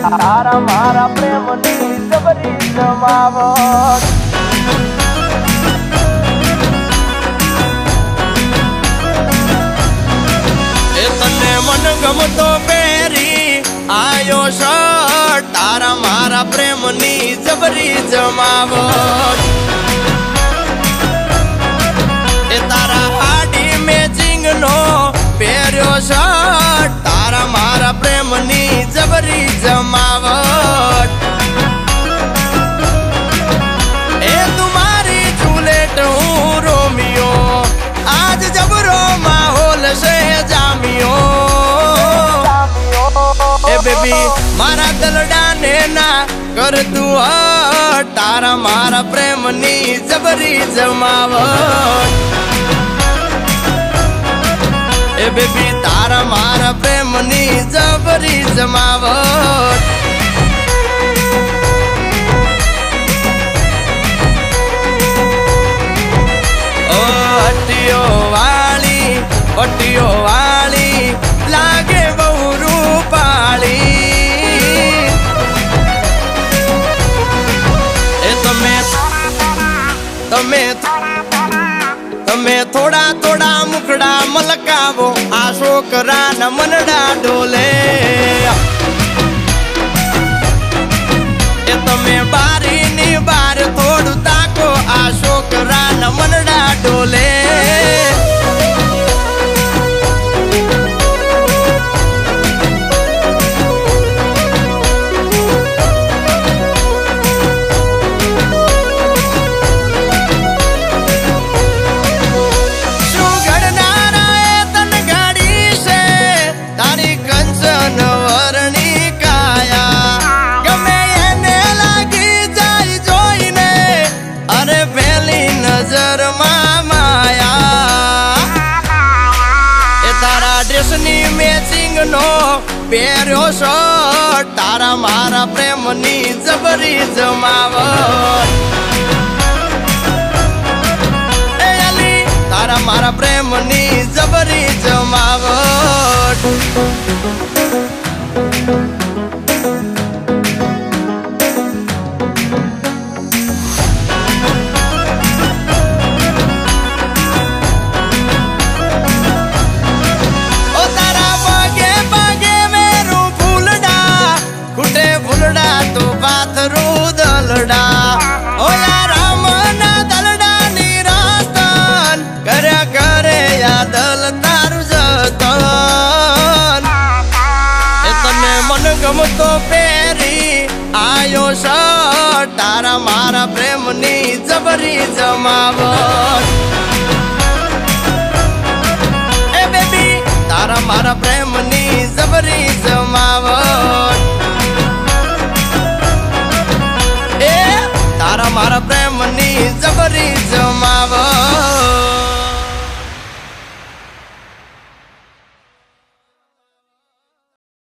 તારા મારા પ્રેમની જબરી જમાવટ એ તને મન ગમતો પહેરી આયો શર્ટ તારા મારા પ્રેમની જબરી જમાવટ એ તારા હાડી મેચિંગ નો પહેર્યો શર્ટ તારા મારા પ્રેમની જબરી જમાવટ એ તુમારી જુલેટ હું રોમિયો આજ જબરો માહોલ છે જામિયો એ બેબી મારા દલડાને ના કર તું હટ તારા મારા પ્રેમની જબરી જમાવટ એ બેબી તારા મારા પ્રેમની જબરી જમાવટ ઓ હટ્ટીઓ વાળી લાગે બહુ રૂપાળી એ તમે થોડા થોડા મુખડા મલકાવો આ છોકરાના મનડા ડોલે એ તમે બારીની બાર થોડું તાકો આ છોકરાના મનડા ડોલે મેચિંગ નો પહેર્યો શર્ટ તારા મારા પ્રેમની જબરી જમાવટ એ અલી તારા મારા પ્રેમની જબરી જમાવટ ગમતો પહેરી આયો શર્ટ તારા મારા પ્રેમની જબરી જમાવટ એ બેબી તારા મારા પ્રેમની જબરી જમાવટ એ તારા મારા પ્રેમની જબરી જમાવટ